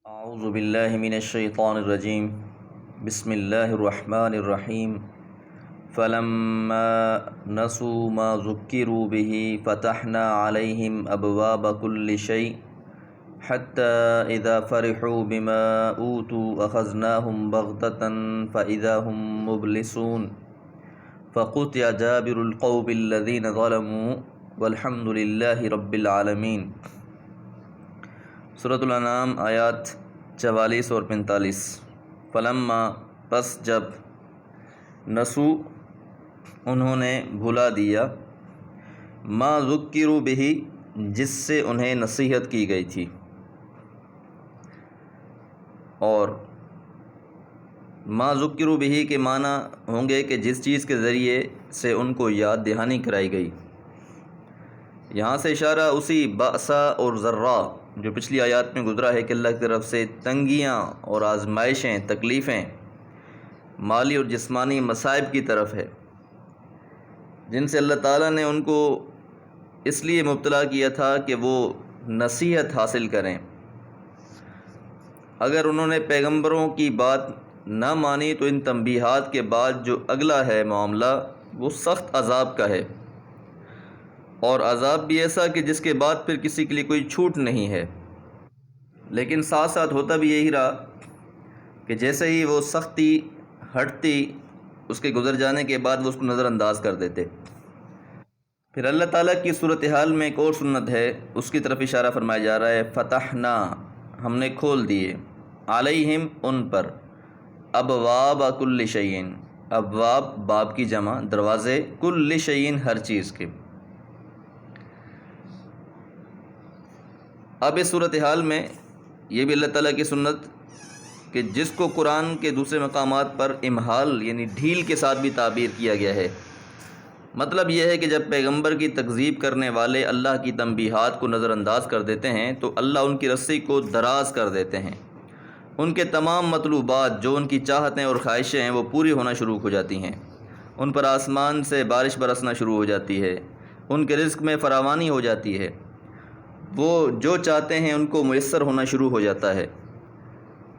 اعوذ باللہ من الشیطان الرجیم بسم اللہ الرحمن الرحیم فلما نسوا ما ذکروا به فتحنا علیہم ابواب كل شیء حتی اذا فرحوا بما اوتوا اخذناهم بغتة فاذا هم مبلسون فقطع دابر القوم الذین ظلموا والحمد للہ رب العالمین۔ سورۃ الانعام آیات 44 اور 45۔ فلما پس جب نسو انہوں نے بھلا دیا ما ذکروا بہ جس سے انہیں نصیحت کی گئی تھی، اور ما ذکروا بہ کے معنی ہوں گے کہ جس چیز کے ذریعے سے ان کو یاد دہانی کرائی گئی۔ یہاں سے اشارہ اسی بأسا اور ضرا جو پچھلی آیات میں گزرا ہے کہ اللہ کی طرف سے تنگیاں اور آزمائشیں، تکلیفیں، مالی اور جسمانی مصائب کی طرف ہے، جن سے اللہ تعالیٰ نے ان کو اس لیے مبتلا کیا تھا کہ وہ نصیحت حاصل کریں۔ اگر انہوں نے پیغمبروں کی بات نہ مانی تو ان تنبیہات کے بعد جو اگلا ہے معاملہ وہ سخت عذاب کا ہے، اور عذاب بھی ایسا کہ جس کے بعد پھر کسی کے لیے کوئی چھوٹ نہیں ہے۔ لیکن ساتھ ساتھ ہوتا بھی یہی رہا کہ جیسے ہی وہ سختی ہٹتی اس کے گزر جانے کے بعد وہ اس کو نظر انداز کر دیتے۔ پھر اللہ تعالیٰ کی صورتحال میں ایک اور سنت ہے، اس کی طرف اشارہ فرمایا جا رہا ہے۔ فتحنا ہم نے کھول دیے، علیہم ان پر، ابواب کل شیء، ابواب باب کی جمع، دروازے، کل شیء ہر چیز کے۔ اب اس صورتحال میں یہ بھی اللہ تعالیٰ کی سنت کہ جس کو قرآن کے دوسرے مقامات پر امہال یعنی ڈھیل کے ساتھ بھی تعبیر کیا گیا ہے، مطلب یہ ہے کہ جب پیغمبر کی تکذیب کرنے والے اللہ کی تنبیہات کو نظر انداز کر دیتے ہیں تو اللہ ان کی رسی کو دراز کر دیتے ہیں، ان کے تمام مطلوبات جو ان کی چاہتیں اور خواہشیں ہیں وہ پوری ہونا شروع ہو جاتی ہیں، ان پر آسمان سے بارش برسنا شروع ہو جاتی ہے، ان کے رزق میں فراوانی ہو جاتی ہے، وہ جو چاہتے ہیں ان کو میسر ہونا شروع ہو جاتا ہے،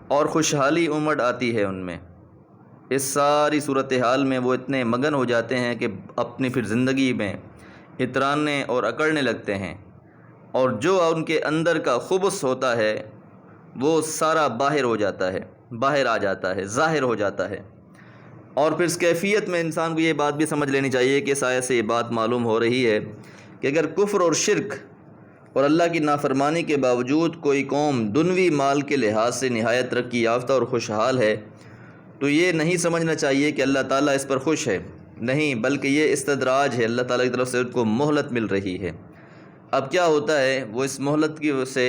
اور خوشحالی امڑ آتی ہے ان میں۔ اس ساری صورتحال میں وہ اتنے مگن ہو جاتے ہیں کہ اپنی پھر زندگی میں اترانے اور اکڑنے لگتے ہیں، اور جو ان کے اندر کا خبث ہوتا ہے وہ سارا باہر ہو جاتا ہے، باہر آ جاتا ہے، ظاہر ہو جاتا ہے۔ اور پھر اس کیفیت میں انسان کو یہ بات بھی سمجھ لینی چاہیے کہ اس آیت سے یہ بات معلوم ہو رہی ہے کہ اگر کفر اور شرک اور اللہ کی نافرمانی کے باوجود کوئی قوم دنوی مال کے لحاظ سے نہایت ترقی یافتہ اور خوشحال ہے تو یہ نہیں سمجھنا چاہیے کہ اللہ تعالیٰ اس پر خوش ہے، نہیں، بلکہ یہ استدراج ہے، اللہ تعالیٰ کی طرف سے ان کو مہلت مل رہی ہے۔ اب کیا ہوتا ہے، وہ اس مہلت کی وجہ سے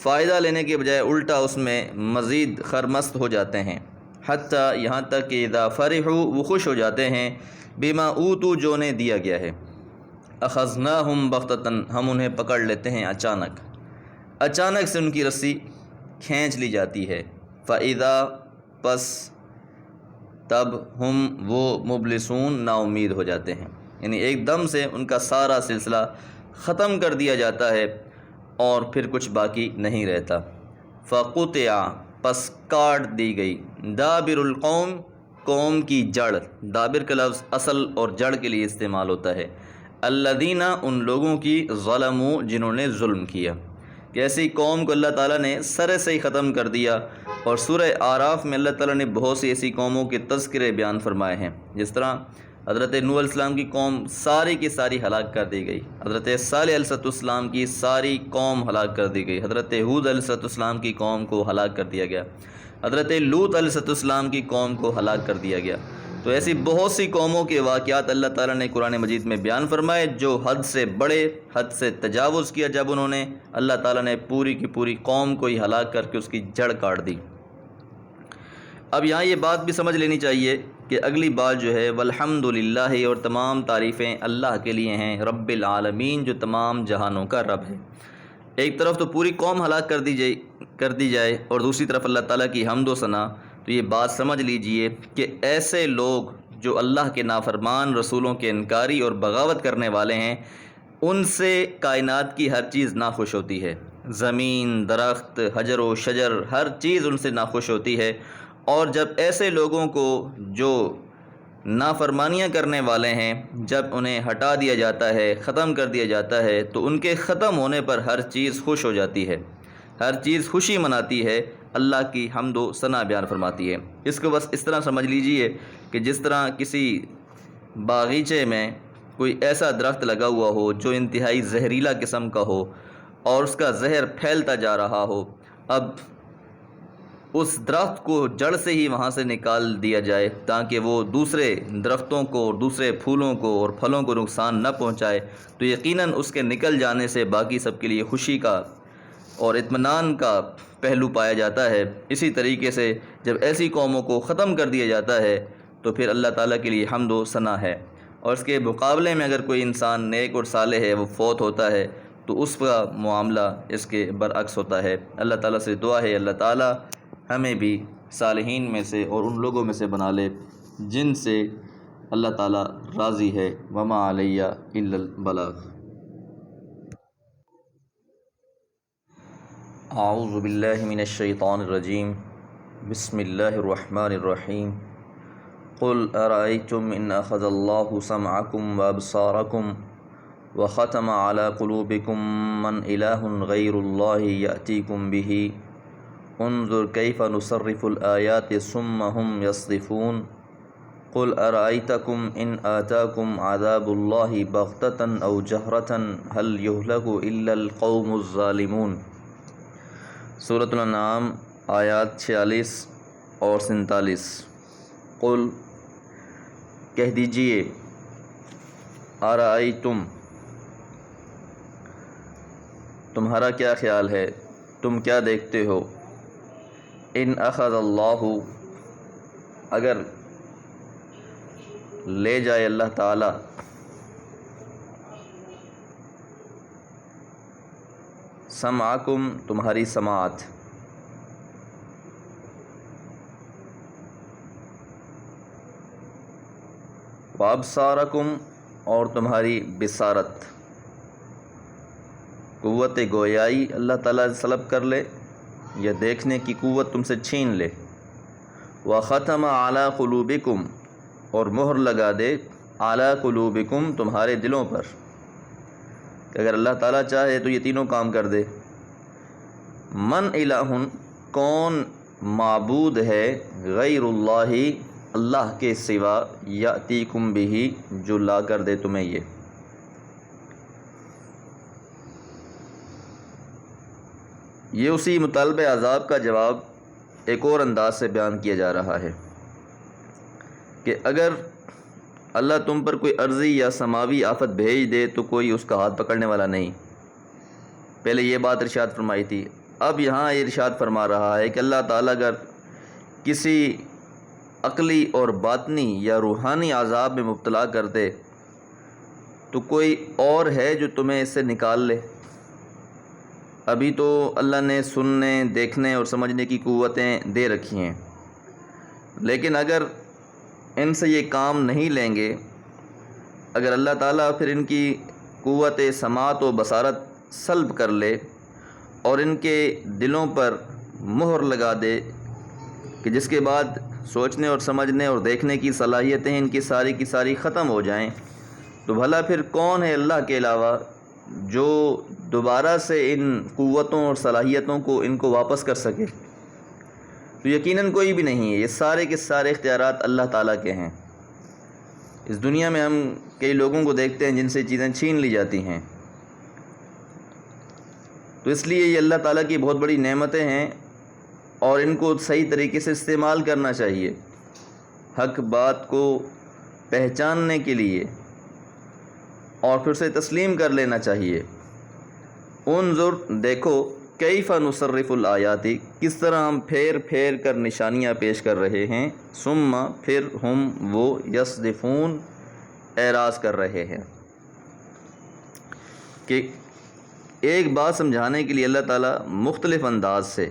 فائدہ لینے کے بجائے الٹا اس میں مزید خرمست ہو جاتے ہیں، حتیٰ یہاں تک کہ اذا فرحوا وہ خوش ہو جاتے ہیں، بما اوتوا جو انہیں دیا گیا ہے، اخذناہم بغتۃ ہم انہیں پکڑ لیتے ہیں اچانک سے ان کی رسی کھینچ لی جاتی ہے، فاذا پس تب ہم وہ مبلسون نا امید ہو جاتے ہیں، یعنی ایک دم سے ان کا سارا سلسلہ ختم کر دیا جاتا ہے اور پھر کچھ باقی نہیں رہتا۔ فقطع پس کاٹ دی گئی، دابر القوم قوم کی جڑ، دابر کا لفظ اصل اور جڑ کے لیے استعمال ہوتا ہے، الذین ان لوگوں کی ظلموا جنہوں نے ظلم کیا، کہ ایسی قوم کو اللہ تعالیٰ نے سرے سے ہی ختم کر دیا۔ اور سورہ اعراف میں اللہ تعالیٰ نے بہت سی ایسی قوموں کے تذکرے بیان فرمائے ہیں، جس طرح حضرت نوح علیہ السلام کی قوم ساری کی ساری ہلاک کر دی گئی، حضرت صالح علیہ السلام کی ساری قوم ہلاک کر دی گئی، حضرت ہود علیہ السلام کی قوم کو ہلاک کر دیا گیا، حضرت لوط علیہ السلام کی قوم کو ہلاک کر دیا گیا۔ تو ایسی بہت سی قوموں کے واقعات اللہ تعالیٰ نے قرآن مجید میں بیان فرمائے جو حد سے بڑے، حد سے تجاوز کیا، جب انہوں نے اللہ تعالیٰ نے پوری کی پوری قوم کو ہی ہلاک کر کے اس کی جڑ کاٹ دی۔ اب یہاں یہ بات بھی سمجھ لینی چاہیے کہ اگلی بات جو ہے والحمد للہ، اور تمام تعریفیں اللہ کے لیے ہیں، رب العالمین جو تمام جہانوں کا رب ہے۔ ایک طرف تو پوری قوم ہلاک کر دی جائے اور دوسری طرف اللہ تعالیٰ کی حمد و ثنا، تو یہ بات سمجھ لیجئے کہ ایسے لوگ جو اللہ کے نافرمان، رسولوں کے انکاری اور بغاوت کرنے والے ہیں، ان سے کائنات کی ہر چیز ناخوش ہوتی ہے، زمین، درخت، حجر و شجر، ہر چیز ان سے ناخوش ہوتی ہے۔ اور جب ایسے لوگوں کو جو نافرمانیاں کرنے والے ہیں، جب انہیں ہٹا دیا جاتا ہے، ختم کر دیا جاتا ہے، تو ان کے ختم ہونے پر ہر چیز خوش ہو جاتی ہے، ہر چیز خوشی مناتی ہے، اللہ کی حمد و ثنا بیان فرماتی ہے۔ اس کو بس اس طرح سمجھ لیجئے کہ جس طرح کسی باغیچے میں کوئی ایسا درخت لگا ہوا ہو جو انتہائی زہریلا قسم کا ہو اور اس کا زہر پھیلتا جا رہا ہو، اب اس درخت کو جڑ سے ہی وہاں سے نکال دیا جائے تاکہ وہ دوسرے درختوں کو اور دوسرے پھولوں کو اور پھلوں کو نقصان نہ پہنچائے، تو یقیناً اس کے نکل جانے سے باقی سب کے لیے خوشی کا اور اطمینان کا پہلو پایا جاتا ہے۔ اسی طریقے سے جب ایسی قوموں کو ختم کر دیا جاتا ہے تو پھر اللہ تعالیٰ کے لیے حمد و ثنا ہے۔ اور اس کے مقابلے میں اگر کوئی انسان نیک اور صالح ہے، وہ فوت ہوتا ہے، تو اس کا معاملہ اس کے برعکس ہوتا ہے۔ اللہ تعالیٰ سے دعا ہے اللہ تعالیٰ ہمیں بھی صالحین میں سے اور ان لوگوں میں سے بنا لے جن سے اللہ تعالیٰ راضی ہے۔ وما علیہ الا البلاغ۔ اعوذ باللہ من الشیطان الرجیم، بسم اللہ الرحمن الرحیم۔ قل ارأیتم ان اخذ اللہ سمعکم وابصارکم وختم علی قلوبکم من الہ غیر اللہ یأتیکم بہ انظر کیف نصرف الآیات ثم هم یصدفون قل ارأیتکم ان آتاکم عذاب اللہ بغتة او جہرة هل یہلک الا القوم الظالمون۔ سورۃ الانعام آیات 46 اور 47۔ قل کہہ دیجئے، ارأیتم تمہارا کیا خیال ہے، تم کیا دیکھتے ہو، ان اخذ اللہ اگر لے جائے اللہ تعالی سمعکم تمہاری سماعت، وابصارکم اور تمہاری بصارت، قوت گویائی اللہ تعالیٰ سلب کر لے یا دیکھنے کی قوت تم سے چھین لے، وختم علی قلوبکم اور مہر لگا دے علی قلوبکم تمہارے دلوں پر، کہ اگر اللہ تعالیٰ چاہے تو یہ تینوں کام کر دے۔ من الہ کون معبود ہے، غیر اللہ اللہ کے سوا، یأتیکم بہ جو لا کر دے تمہیں یہ۔ یہ اسی مطالب عذاب کا جواب ایک اور انداز سے بیان کیا جا رہا ہے کہ اگر اللہ تم پر کوئی عرضی یا سماوی آفت بھیج دے تو کوئی اس کا ہاتھ پکڑنے والا نہیں۔ پہلے یہ بات ارشاد فرمائی تھی، اب یہاں یہ ارشاد فرما رہا ہے کہ اللہ تعالیٰ اگر کسی عقلی اور باطنی یا روحانی عذاب میں مبتلا کر دے تو کوئی اور ہے جو تمہیں اس سے نکال لے۔ ابھی تو اللہ نے سننے، دیکھنے اور سمجھنے کی قوتیں دے رکھی ہیں، لیکن اگر ان سے یہ کام نہیں لیں گے، اگر اللہ تعالیٰ پھر ان کی قوت سماعت و بصارت سلب کر لے اور ان کے دلوں پر مہر لگا دے کہ جس کے بعد سوچنے اور سمجھنے اور دیکھنے کی صلاحیتیں ان کی ساری ختم ہو جائیں، تو بھلا پھر کون ہے اللہ کے علاوہ جو دوبارہ سے ان قوتوں اور صلاحیتوں کو ان کو واپس کر سکے؟ تو یقیناً کوئی بھی نہیں ہے۔ یہ سارے کے سارے اختیارات اللہ تعالیٰ کے ہیں۔ اس دنیا میں ہم کئی لوگوں کو دیکھتے ہیں جن سے چیزیں چھین لی جاتی ہیں، تو اس لیے یہ اللہ تعالیٰ کی بہت بڑی نعمتیں ہیں اور ان کو صحیح طریقے سے استعمال کرنا چاہیے، حق بات کو پہچاننے کے لیے اور پھر اسے تسلیم کر لینا چاہیے۔ انظر دیکھو، کیف نصرف الآیاتی کس طرح ہم پھیر پھیر کر نشانیاں پیش کر رہے ہیں، ثم پھر ہم وہ یصدفون اعراض کر رہے ہیں۔ کہ ایک بات سمجھانے کے لیے اللہ تعالیٰ مختلف انداز سے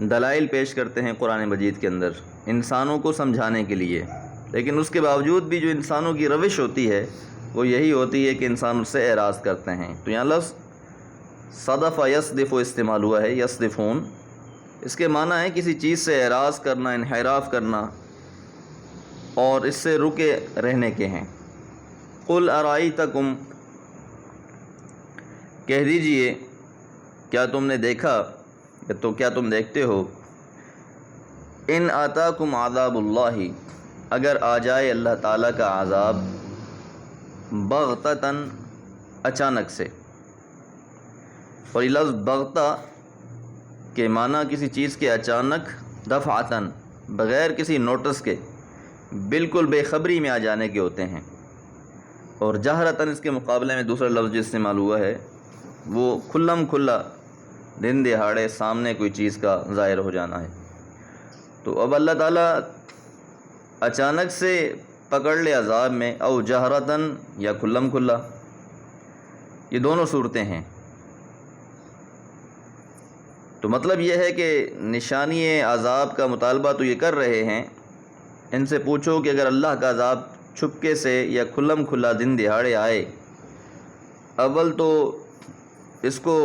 دلائل پیش کرتے ہیں قرآن مجید کے اندر انسانوں کو سمجھانے کے لیے، لیکن اس کے باوجود بھی جو انسانوں کی روش ہوتی ہے وہ یہی ہوتی ہے کہ انسان اس سے اعراض کرتے ہیں۔ تو یہاں لفظ صدف یصدف استعمال ہوا ہے، یصدفون، اس کے معنی ہے کسی چیز سے اعراض کرنا، انحراف کرنا، اور اس سے رکے رہنے کے ہیں۔ قل ارائیتکم، کہہ دیجئے کیا تم نے دیکھا، تو کیا تم دیکھتے ہو، ان آتاکم عذاب اللہ، اگر آ جائے اللہ تعالیٰ کا عذاب، بغتتاً، اچانک سے۔ اور یہ لفظ بغتہ کے معنی کسی چیز کے اچانک، دفعتاً، بغیر کسی نوٹس کے، بالکل بے خبری میں آ جانے کے ہوتے ہیں۔ اور جہرتاً اس کے مقابلے میں دوسرا لفظ جو استعمال ہوا ہے وہ کھلم کھلا، دن دہاڑے سامنے کوئی چیز کا ظاہر ہو جانا ہے۔ تو اب اللہ تعالیٰ اچانک سے پکڑ لے عذاب میں، او جہرتاً، یا کھلم کھلا، یہ دونوں صورتیں ہیں۔ تو مطلب یہ ہے کہ نشانی عذاب کا مطالبہ تو یہ کر رہے ہیں، ان سے پوچھو کہ اگر اللہ کا عذاب چھپکے سے یا کھلم کھلا دن دہاڑے آئے، اول تو اس کو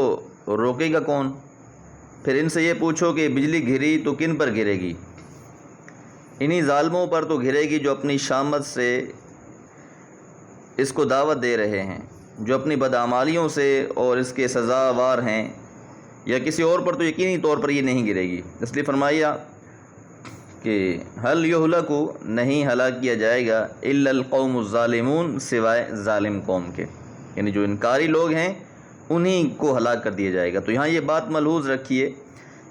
روکے گا کون؟ پھر ان سے یہ پوچھو کہ بجلی گری تو کن پر گرے گی؟ انہی ظالموں پر تو گرے گی جو اپنی شامت سے اس کو دعوت دے رہے ہیں، جو اپنی بدعمالیوں سے اور اس کے سزاوار ہیں، یا کسی اور پر تو یقینی طور پر یہ نہیں گرے گی۔ اس لیے فرمایا کہ حل یہلک، نہیں ہلاک کیا جائے گا، الا القوم الظالمون، سوائے ظالم قوم کے، یعنی جو انکاری لوگ ہیں انہی کو ہلاک کر دیا جائے گا۔ تو یہاں یہ بات ملحوظ رکھیے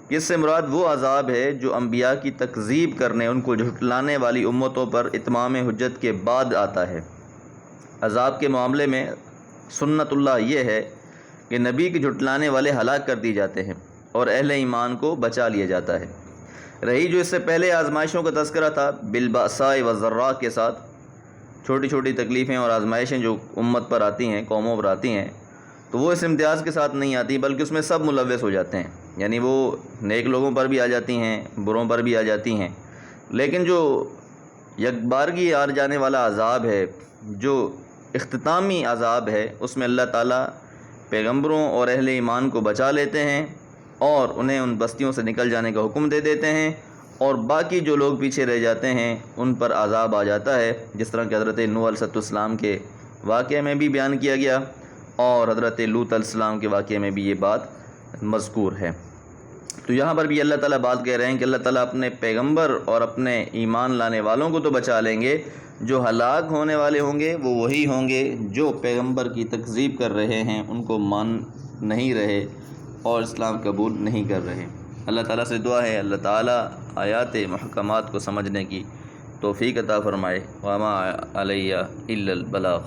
کہ اس سے مراد وہ عذاب ہے جو انبیاء کی تکذیب کرنے، ان کو جھٹلانے والی امتوں پر اتمام حجت کے بعد آتا ہے۔ عذاب کے معاملے میں سنت اللہ یہ ہے کہ نبی کے جھٹلانے والے ہلاک کر دیے جاتے ہیں اور اہل ایمان کو بچا لیا جاتا ہے۔ رہی جو اس سے پہلے آزمائشوں کا تذکرہ تھا بالبأساء والضراء کے ساتھ، چھوٹی چھوٹی تکلیفیں اور آزمائشیں جو امت پر آتی ہیں، قوموں پر آتی ہیں، تو وہ اس امتیاز کے ساتھ نہیں آتی، بلکہ اس میں سب ملوث ہو جاتے ہیں، یعنی وہ نیک لوگوں پر بھی آ جاتی ہیں، بروں پر بھی آ جاتی ہیں۔ لیکن جو یکبارگی آ جانے والا عذاب ہے، جو اختتامی عذاب ہے، اس میں اللہ تعالیٰ پیغمبروں اور اہل ایمان کو بچا لیتے ہیں اور انہیں ان بستیوں سے نکل جانے کا حکم دے دیتے ہیں، اور باقی جو لوگ پیچھے رہ جاتے ہیں ان پر عذاب آ جاتا ہے، جس طرح کہ حضرت نوح علیہ السلام کے واقعے میں بھی بیان کیا گیا اور حضرت لوط علیہ السلام کے واقعے میں بھی یہ بات مذکور ہے۔ تو یہاں پر بھی اللہ تعالیٰ بات کہہ رہے ہیں کہ اللہ تعالیٰ اپنے پیغمبر اور اپنے ایمان لانے والوں کو تو بچا لیں گے، جو ہلاک ہونے والے ہوں گے وہ وہی ہوں گے جو پیغمبر کی تکذیب کر رہے ہیں، ان کو مان نہیں رہے اور اسلام قبول نہیں کر رہے۔ اللہ تعالیٰ سے دعا ہے اللہ تعالیٰ آیات محکمات کو سمجھنے کی توفیق عطا فرمائے۔ وما علیہ الا البلاغ۔